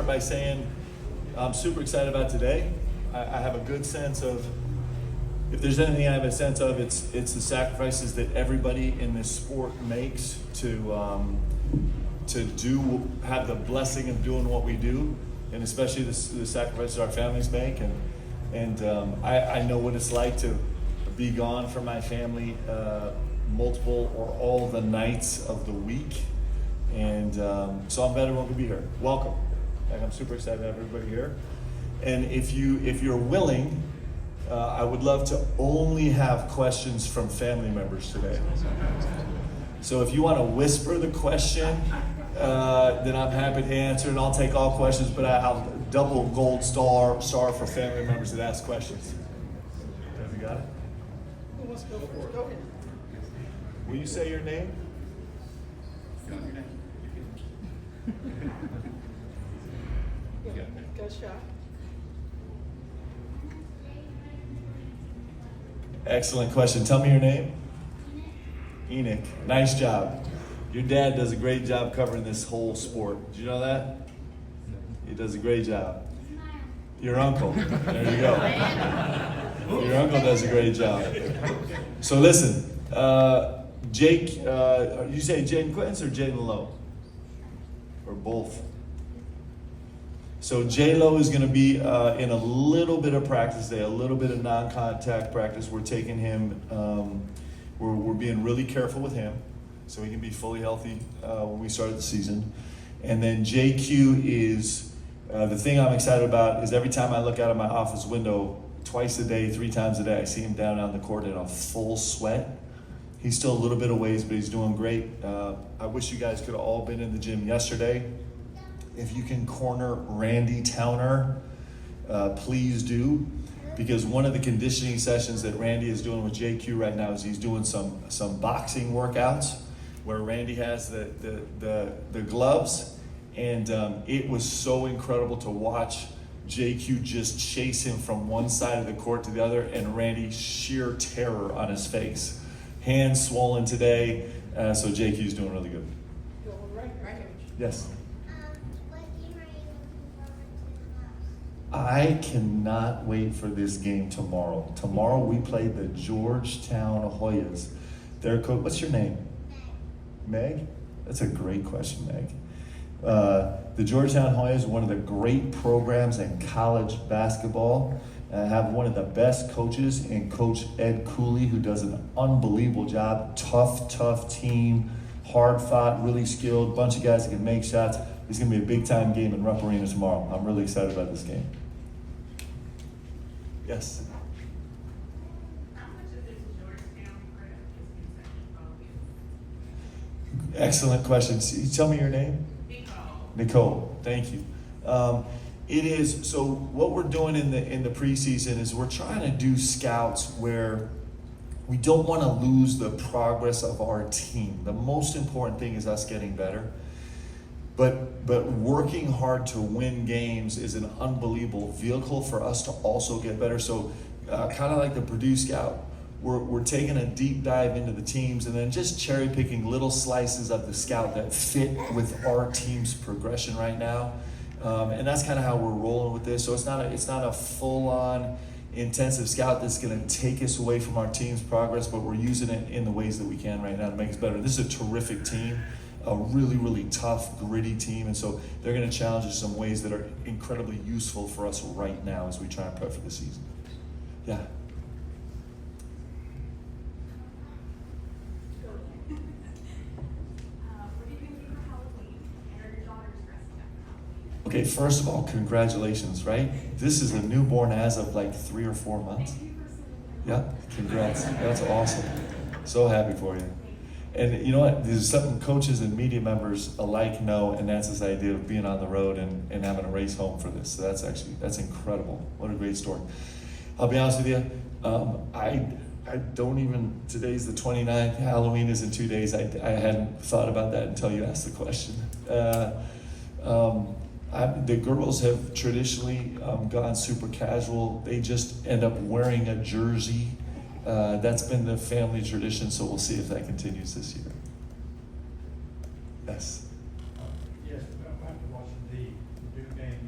start by saying I'm super excited about today. I have a good sense of, if there's anything I have a sense of, it's the sacrifices that everybody in this sport makes to have the blessing of doing what we do, and especially the sacrifices our families make. And I know what it's like to be gone from my family multiple or all the nights of the week. And so I'm glad everyone could be here. Welcome. And I'm super excited to have everybody here. And if you're willing, I would love to only have questions from family members today. So if you want to whisper the question, then I'm happy to answer, and I'll take all questions, but I'll double gold star for family members that ask questions. Have you got it? Who wants to go first? Go ahead. Will you say your name? Go shot. Excellent question. Tell me your name. Enoch. Nice job. Your dad does a great job covering this whole sport. Did you know that? He does a great job. Your uncle. There you go. Your uncle does a great job. So listen, Jake, you say Jaden Quintz or Jaden Lowe? Or both? So J-Lo is going to be in a little bit of practice today, a little bit of non-contact practice. We're taking him, we're being really careful with him so he can be fully healthy when we start the season. And then JQ is, the thing I'm excited about is every time I look out of my office window, twice a day, 3 times a day, I see him down on the court in a full sweat. He's still a little bit of ways, but he's doing great. I wish you guys could have all been in the gym yesterday. If you can corner Randy Towner, please do. Because one of the conditioning sessions that Randy is doing with JQ right now is he's doing some boxing workouts where Randy has the gloves. And it was so incredible to watch JQ just chase him from one side of the court to the other, and Randy sheer terror on his face. Hands swollen today, so JQ's doing really good. Right. Yes? What game are you looking forward to the most? I cannot wait for this game tomorrow. Tomorrow we play the Georgetown Hoyas. Their coach, what's your name? Meg? That's a great question, Meg. The Georgetown Hoyas are one of the great programs in college basketball. Have one of the best coaches in Coach Ed Cooley, who does an unbelievable job. Tough team, hard fought, really skilled, bunch of guys that can make shots. It's going to be a big time game in Rupp Arena tomorrow. I'm really excited about this game. Yes? How much of this Georgetown credit is concession bonus? Excellent question. Tell me your name. Nicole, thank you. It is, so what we're doing in the preseason is we're trying to do scouts where we don't want to lose the progress of our team. The most important thing is us getting better. But working hard to win games is an unbelievable vehicle for us to also get better. So kind of like the Purdue scout, we're taking a deep dive into the teams and then just cherry picking little slices of the scout that fit with our team's progression right now. And that's kind of how we're rolling with this. So it's not a full-on intensive scout that's going to take us away from our team's progress, but we're using it in the ways that we can right now to make us better. This is a terrific team, a really, really tough, gritty team, and so they're going to challenge us in some ways that are incredibly useful for us right now as we try and prep for the season. Yeah. What are you going to do for Halloween? And are your daughters dressing up for Halloween? Okay, first of all, congratulations, right? This is a newborn as of like 3 or 4 months. Yeah, congrats. That's awesome. So happy for you. And you know what? There's something coaches and media members alike know, and that's this idea of being on the road and having a race home for this. So that's incredible. What a great story. I'll be honest with you, I don't even, today's the 29th, Halloween is in 2 days. I hadn't thought about that until you asked the question. The girls have traditionally gone super casual. They just end up wearing a jersey. That's been the family tradition, so we'll see if that continues this year. Yes? Yes, after watching the Duke game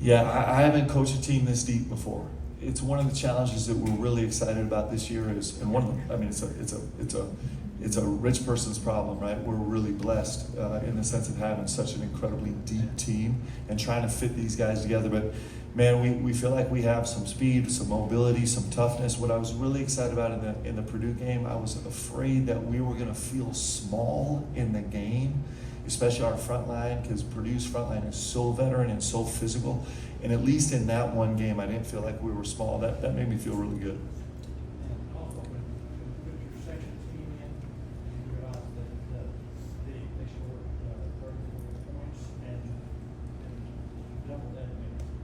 Yeah, I haven't coached a team this deep before. It's one of the challenges that we're really excited about this year is, and one of them, I mean, it's a rich person's problem, right? We're really blessed in the sense of having such an incredibly deep team and trying to fit these guys together. But man, we feel like we have some speed, some mobility, some toughness. What I was really excited about in the Purdue game, I was afraid that we were going to feel small in the game, especially our front line, because Purdue's front line is so veteran and so physical. And at least in that one game, I didn't feel like we were small. That made me feel really good. And also, when your sections came in, you realized that they scored 34 points and double that,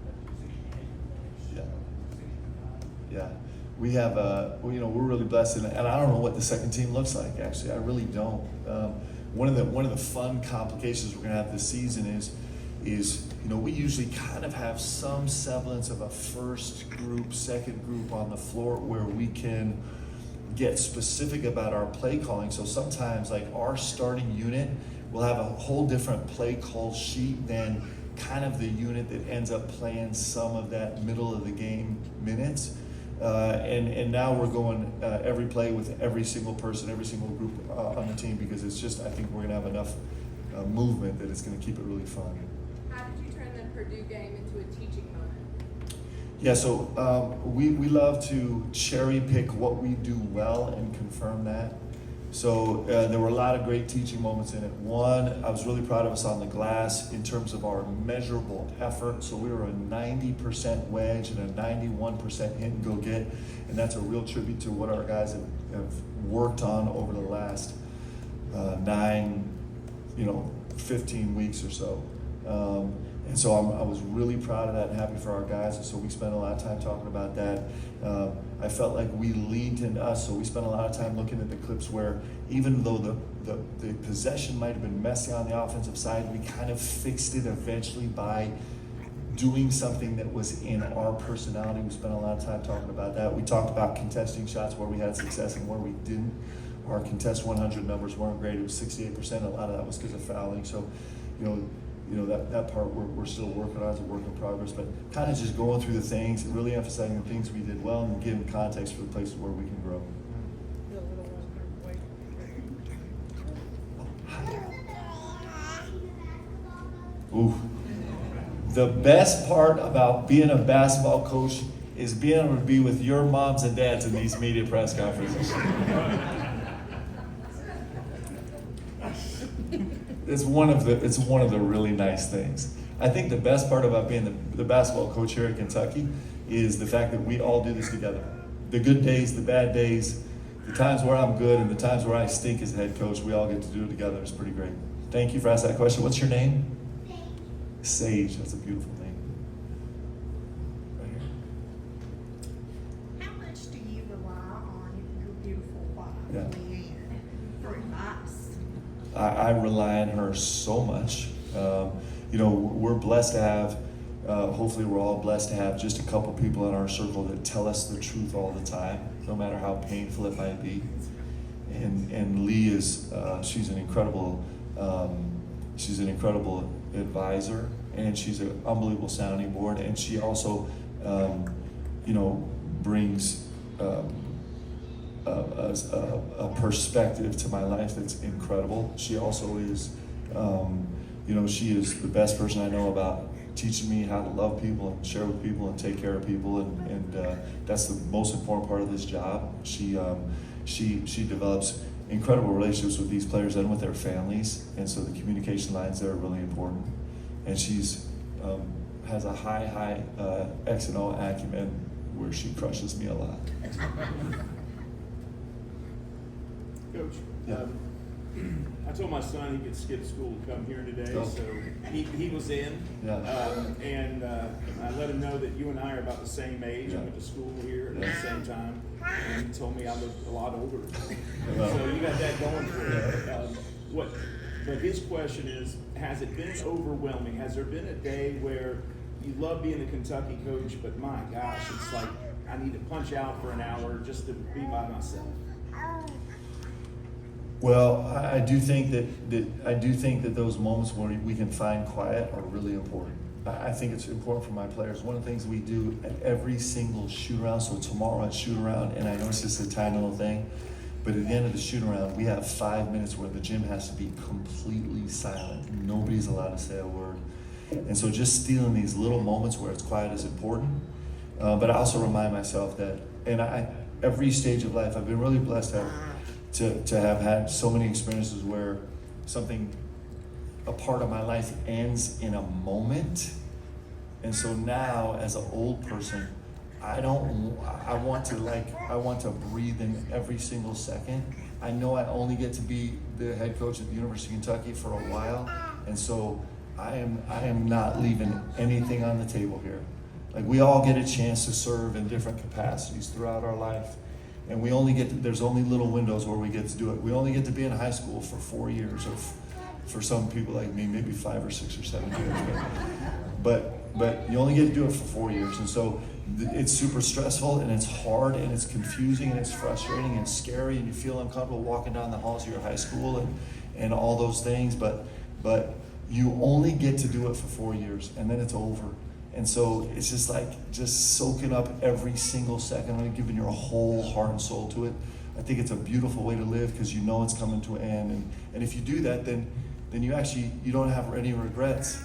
that's 68 points. Yeah. 65. Yeah, we have, we're really blessed, and I don't know what the second team looks like. Actually, I really don't. One of the fun complications we're gonna have this season is we usually kind of have some semblance of a first group, second group on the floor where we can get specific about our play calling. So sometimes, like our starting unit will have a whole different play call sheet than kind of the unit that ends up playing some of that middle of the game minutes. And now we're going every play with every single person, every single group on the team, because it's just, I think we're gonna have enough movement that it's gonna keep it really fun. How did you turn the Purdue game into a teaching moment? Yeah, so we love to cherry pick what we do well and confirm that. So there were a lot of great teaching moments in it. One, I was really proud of us on the glass in terms of our measurable effort. So we were a 90% wedge and a 91% hit and go get. And that's a real tribute to what our guys have worked on over the last 15 weeks or so. And so I was really proud of that and happy for our guys. And so we spent a lot of time talking about that. I felt like we leaned into us, so we spent a lot of time looking at the clips where even though the possession might have been messy on the offensive side, we kind of fixed it eventually by doing something that was in our personality. We spent a lot of time talking about that. We talked about contesting shots where we had success and where we didn't. Our contest 100 numbers weren't great. It was 68%. A lot of that was because of fouling. So, that part we're still working on. It's a work in progress, but kind of just going through the things, really emphasizing the things we did well and giving context for the places where we can grow. The little one, wait. Ooh. The best part about being a basketball coach is being able to be with your moms and dads in these media press conferences. It's one of the really nice things. I think the best part about being the basketball coach here at Kentucky is the fact that we all do this together. The good days, the bad days, the times where I'm good and the times where I stink as a head coach, we all get to do it together. It's pretty great. Thank you for asking that question. What's your name? Sage. That's a beautiful name. Right here. How much do you rely on your beautiful wife, Yeah. Leanne, for advice? I rely on her so much. We're blessed to have, hopefully we're all blessed to have just a couple people in our circle that tell us the truth all the time, no matter how painful it might be. And Lee is, she's an incredible advisor, and she's an unbelievable sounding board, and she also, brings a perspective to my life that's incredible. She also is, she is the best person I know about teaching me how to love people and share with people and take care of people, and that's the most important part of this job. She develops incredible relationships with these players and with their families, and so the communication lines there are really important. And she's has a high X and O acumen where she crushes me a lot. Coach, Yeah. I told my son he could skip school to come here today, Oh. so he was in. Yeah. And I let him know that you and I are about the same age. Yeah. I went to school here at Yeah. the same time, and he told me I looked a lot older. Well. So you got that going for you. But his question is, has it been overwhelming? Has there been a day where you love being a Kentucky coach, but my gosh, it's like I need to punch out for an hour just to be by myself? Well, I do think that those moments where we can find quiet are really important. I think it's important for my players. One of the things we do at every single shoot around, so tomorrow at shoot around, and I know it's just a tiny little thing, but at the end of the shoot around, we have 5 minutes where the gym has to be completely silent. Nobody's allowed to say a word. And so just stealing these little moments where it's quiet is important. But I also remind myself that, and every stage of life, I've been really blessed to have had so many experiences where a part of my life ends in a moment. And so now, as an old person, I want to breathe in every single second. I know I only get to be the head coach at the University of Kentucky for a while, and so I am not leaving anything on the table here. Like, we all get a chance to serve in different capacities throughout our life, and there's only little windows where we get to do it. We only get to be in high school for 4 years, or for some people like me, maybe 5 or 6 or 7 years. But you only get to do it for 4 years, and so it's super stressful, and it's hard, and it's confusing, and it's frustrating, and scary, and you feel uncomfortable walking down the halls of your high school and all those things. But you only get to do it for 4 years, and then it's over. And so it's just soaking up every single second and giving your whole heart and soul to it. I think it's a beautiful way to live because you know it's coming to an end. And if you do that, then you don't have any regrets.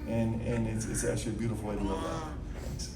And it's actually a beautiful way to live life. Thanks.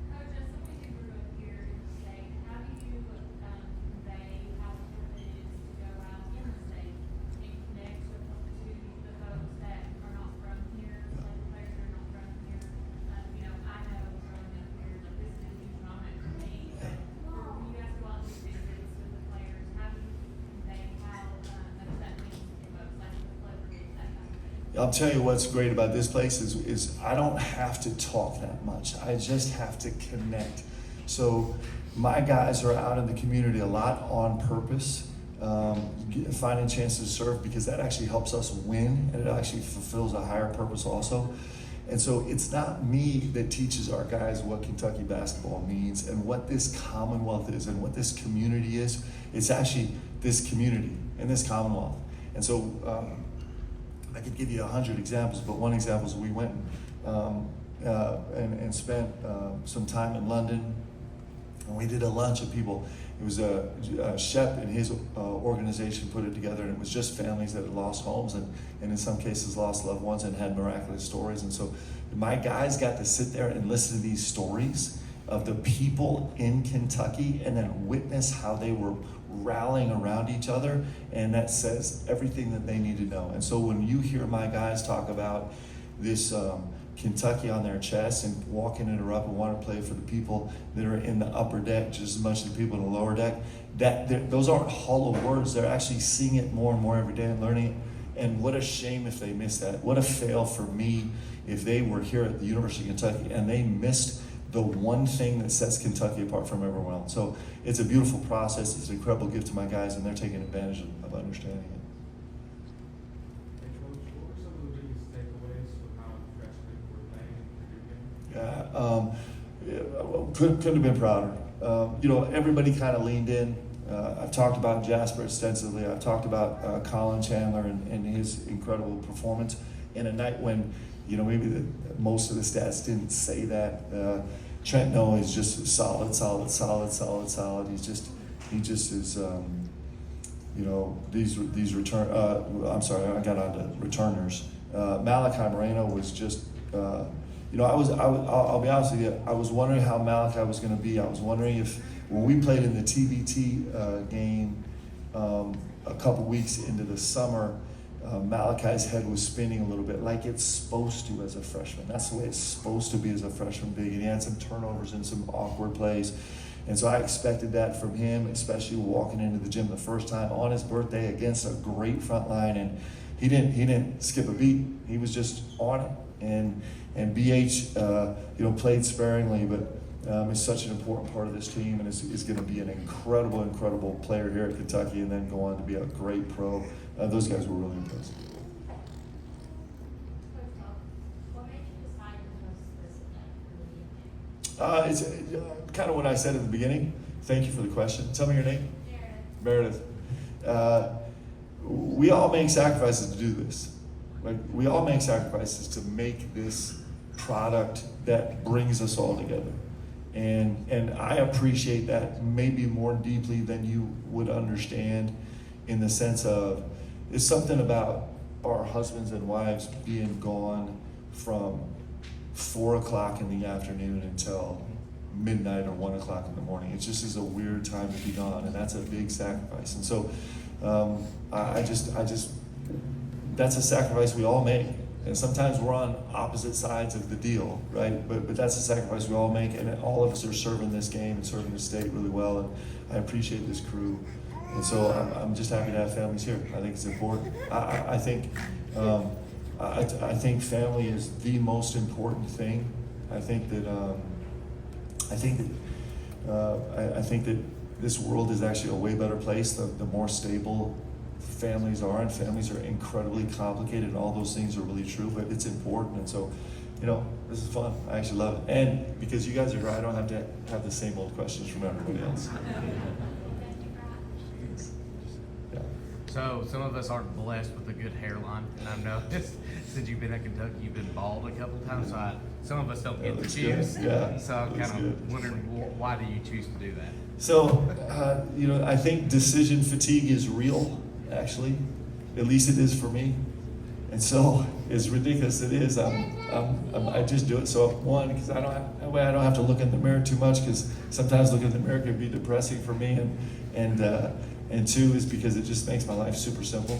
Coach, as somebody who grew up here in the state, how do you convey how important it is to go out in the state and connect to the folks that are not from here, like the players that are not from here? I know growing up here, like, this is a huge moment for me, but when you guys go out and do visits with the players, how do you convey how much that means to folks, like the celebrities, that kind of thing? I'll tell you what's great about this place is I don't have to talk that much. I just have to connect. So my guys are out in the community a lot on purpose, finding chances to serve, because that actually helps us win, and it actually fulfills a higher purpose also. And so it's not me that teaches our guys what Kentucky basketball means and what this Commonwealth is and what this community is. It's actually this community and this Commonwealth. And so I could give you 100 examples, but one example is we went and spent some time in London, and we did a lunch of people. It was Shep and his organization put it together, and it was just families that had lost homes and in some cases lost loved ones and had miraculous stories. And so my guys got to sit there and listen to these stories of the people in Kentucky and then witness how they were rallying around each other, and that says everything that they need to know. And so when you hear my guys talk about this Kentucky on their chest and walking it up and want to play for the people that are in the upper deck just as much as the people in the lower deck, those aren't hollow words. They're actually seeing it more and more every day and learning it. And what a shame if they missed that. What a fail for me if they were here at the University of Kentucky and they missed the one thing that sets Kentucky apart from everyone else. So it's a beautiful process. It's an incredible gift to my guys, and they're taking advantage of understanding it. Hey, Coach, what were some of the biggest takeaways from how freshmen were playing in your game? Couldn't have been prouder. Everybody kind of leaned in. I've talked about Jasper extensively. I've talked about Colin Chandler and his incredible performance in a night when, maybe most of the stats didn't say that. Trent Noah is just solid. He just is. These return. I got on to returners. Malachi Moreno was just. I'll be honest with you. I was wondering how Malachi was going to be. I was wondering if when we played in the TBT game a couple weeks into the summer, Malachi's head was spinning a little bit like it's supposed to as a freshman. That's the way it's supposed to be as a freshman big. And he had some turnovers and some awkward plays. And so I expected that from him, especially walking into the gym the first time on his birthday against a great front line. And he didn't skip a beat. He was just on it. And BH, played sparingly, but is such an important part of this team, and is going to be an incredible player here at Kentucky, and then go on to be a great pro. Those guys were really impressive. What made you decide to host this event? It's kind of what I said at the beginning. Thank you for the question. Tell me your name. Meredith. Meredith. We all make sacrifices to do this. Like, we all make sacrifices to make this product that brings us all together. And I appreciate that maybe more deeply than you would understand, in the sense of, it's something about our husbands and wives being gone from 4 o'clock in the afternoon until midnight or 1 o'clock in the morning. It just is a weird time to be gone, and that's a big sacrifice. And so I just that's a sacrifice we all make. And sometimes we're on opposite sides of the deal, right? But that's a sacrifice we all make, and all of us are serving this game and serving the state really well, and I appreciate this crew. And so I'm just happy to have families here. I think it's important. I think family is the most important thing. I think that this world is actually a way better place the more stable families are, and families are incredibly complicated, and all those things are really true, but it's important. And so, this is fun. I actually love it. And because you guys are here, I don't have to have the same old questions from everybody else. Yeah. So some of us aren't blessed with a good hairline, and I've noticed since you've been at Kentucky, you've been bald a couple times. So some of us don't get to Looks choose. good. Yeah, So I'm looks kind of good. wondering, why do you choose to do that? So, I think decision fatigue is real, actually. At least it is for me. And so, as ridiculous as it is, I just do it. So, one, because I don't have to look in the mirror too much, because sometimes looking in the mirror can be depressing for me. And two is because it just makes my life super simple.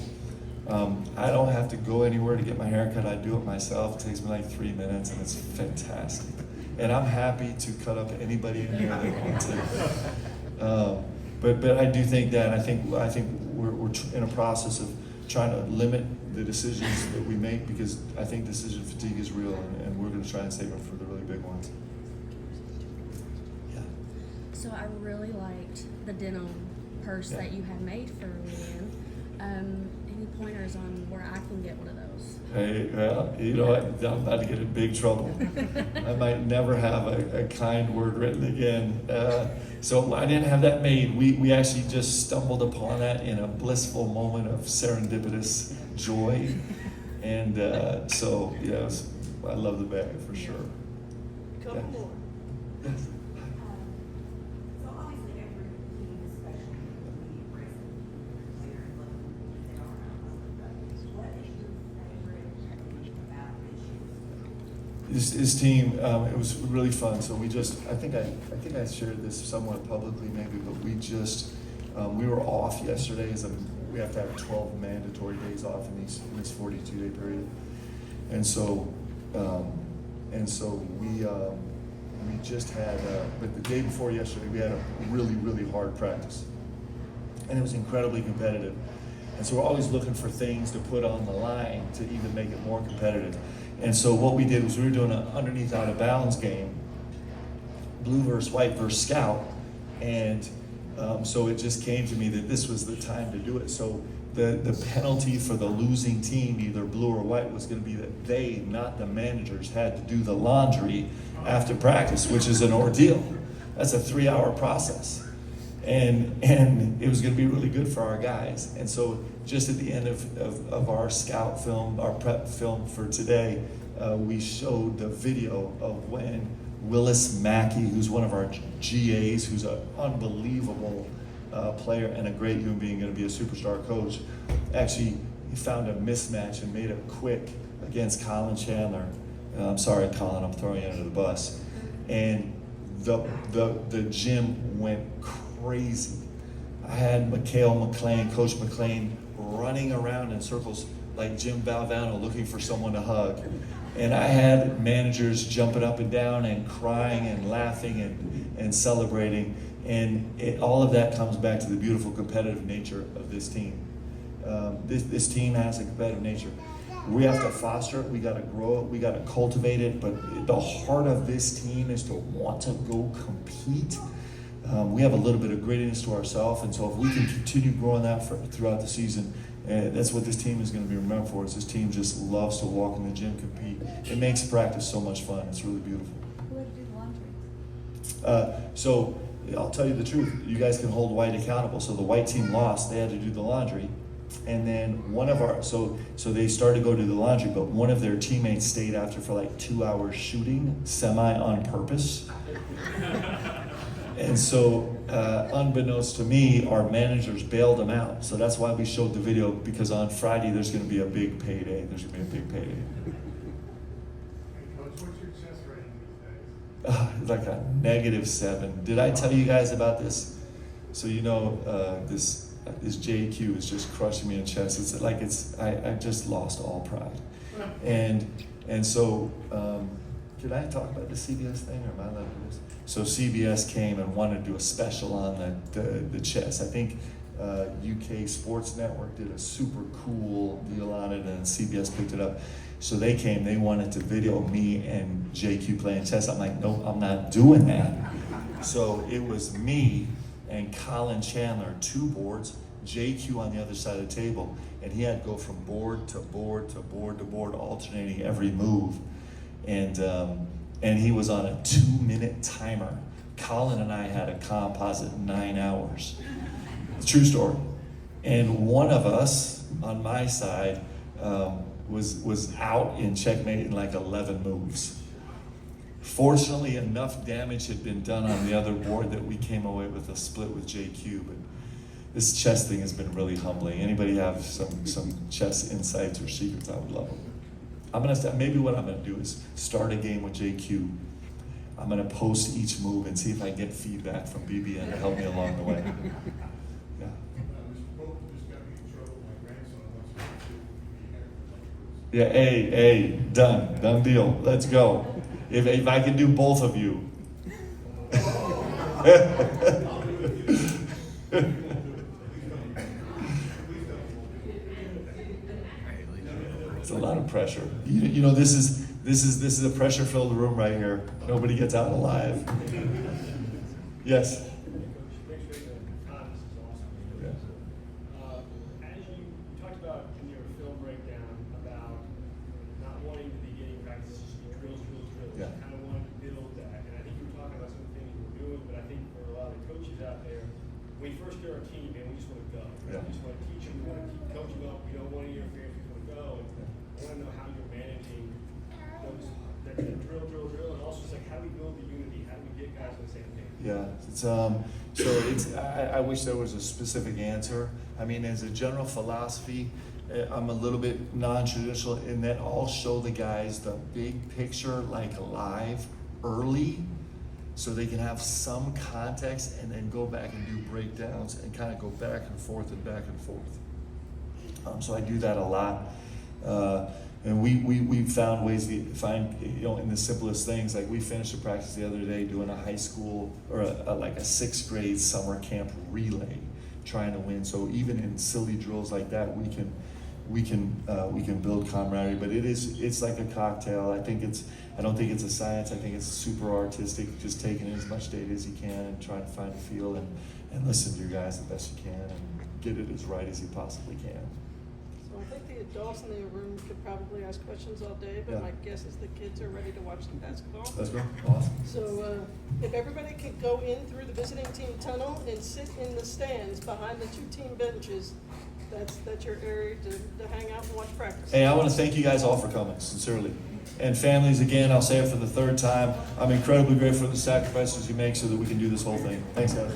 I don't have to go anywhere to get my hair cut. I do it myself. It takes me like 3 minutes, and it's fantastic. And I'm happy to cut up anybody in here that wants to. But I do think that I think we're in a process of trying to limit the decisions that we make, because I think decision fatigue is real, and we're going to try and save them for the really big ones. Yeah. So I really liked the denim purse that you had made for Leanne. Any pointers on where I can get one of those? Hey, well, I'm about to get in big trouble. I might never have a kind word written again. So I didn't have that made. We actually just stumbled upon that in a blissful moment of serendipitous joy. And so, yes, I love the bag for sure. Couple more. Yes. So obviously every team, especially the Preseason player and looking they are out of but what is your favorite thing about this year? His team, it was really fun. So I think I shared this somewhat publicly maybe, but we were off yesterday. We have to have 12 mandatory days off in this 42-day period, and so we just had. But the day before yesterday, we had a really, really hard practice, and it was incredibly competitive. And so we're always looking for things to put on the line to even make it more competitive. And so what we did was we were doing an underneath out of bounds game, blue versus white versus scout. And so it just came to me that this was the time to do it. So the penalty for the losing team, either blue or white, was going to be that they, not the managers, had to do the laundry after practice, which is an ordeal. That's a 3-hour process. And it was going to be really good for our guys. And so just at the end of our scout film, our prep film for today, we showed the video of when Willis Mackey, who's one of our GAs, who's an unbelievable player and a great human being, going to be a superstar coach, actually he found a mismatch and made it quick against Colin Chandler. I'm sorry, Colin, I'm throwing you under the bus. And the gym went crazy. I had Coach McLean, running around in circles like Jim Valvano looking for someone to hug. And I had managers jumping up and down and crying and laughing and celebrating. And all of that comes back to the beautiful competitive nature of this team. This team has a competitive nature. We have to foster it, we got to grow it, we got to cultivate it, but the heart of this team is to want to go compete. We have a little bit of grittiness to ourselves, and so if we can continue growing that throughout the season, that's what this team is going to be remembered for. Is this team just loves to walk in the gym, compete. It makes practice so much fun. It's really beautiful. Who had to do the laundry? So I'll tell you the truth. You guys can hold white accountable. So the white team lost. They had to do the laundry. And then one of our, so they started to go to the laundry, but one of their teammates stayed after for like 2 hours shooting, semi on purpose. And so, unbeknownst to me, our managers bailed him out. So that's why we showed the video, because on Friday there's going to be a big payday. There's going to be a big payday. Hey, Coach, what's your chess rating these days? Like a -7. Did I tell you guys about this? So you know, this JQ is just crushing me in chess. It's like I just lost all pride. And so, can I talk about the CBS thing, or am I allowed to do this? So CBS came and wanted to do a special on the chess. I think UK Sports Network did a super cool deal on it, and CBS picked it up. So they came, they wanted to video me and JQ playing chess. I'm like, no, I'm not doing that. So it was me and Colin Chandler, 2 boards, JQ on the other side of the table, and he had to go from board to board to board to board, alternating every move. And he was on a 2-minute timer. Colin and I had a composite 9 hours. True story. And one of us on my side was out in checkmate in like 11 moves. Fortunately, enough damage had been done on the other board that we came away with a split with JQ. But this chess thing has been really humbling. Anybody have some chess insights or secrets? I would love them. Maybe what I'm gonna do is start a game with JQ. I'm gonna post each move and see if I get feedback from BBN to help me along the way. Yeah. Mr. Pope just got me in trouble. My grandson wants me to Yeah. Hey, done deal. Let's go. If I can do both of you. It's a lot of pressure. You know, this is a pressure-filled room right here. Nobody gets out alive. Yes. Thanks for the time. This is awesome. Yeah. As you talked about in your film breakdown about not wanting to be getting practices, just be drills. Yeah. Kind of wanted to build that. And I think you were talking about some things you were doing, but I think for a lot of the coaches out there, when we first get our team, man, we just want to go. Yeah. We just want to teach them, we want to keep coaching up, we don't want any interference, we want to go. And I want to know how you're managing those, that drill, and also just like how do we build the unity? How do we get guys on the same page? Yeah, I wish there was a specific answer. I mean, as a general philosophy, I'm a little bit non-traditional in that I'll show the guys the big picture like live early so they can have some context and then go back and do breakdowns and kind of go back and forth and back and forth. So I do that a lot. And we found ways to find, in the simplest things, like we finished a practice the other day doing a high school or like a 6th grade summer camp relay, trying to win. So even in silly drills like that, we can build camaraderie. But it's like a cocktail. I don't think it's a science. I think it's super artistic. Just taking in as much data as you can and trying to find a feel and listen to your guys the best you can and get it as right as you possibly can. So I think the adults in the room could probably ask questions all day, but Yeah. my guess is the kids are ready to watch the basketball. Let's go. Awesome. So if everybody could go in through the visiting team tunnel and sit in the stands behind the 2 team benches, that's your area to hang out and watch practice. Hey, I want to thank you guys all for coming, sincerely. And families, again, I'll say it for the 3rd time. I'm incredibly grateful for the sacrifices you make so that we can do this whole thing. Thanks, guys.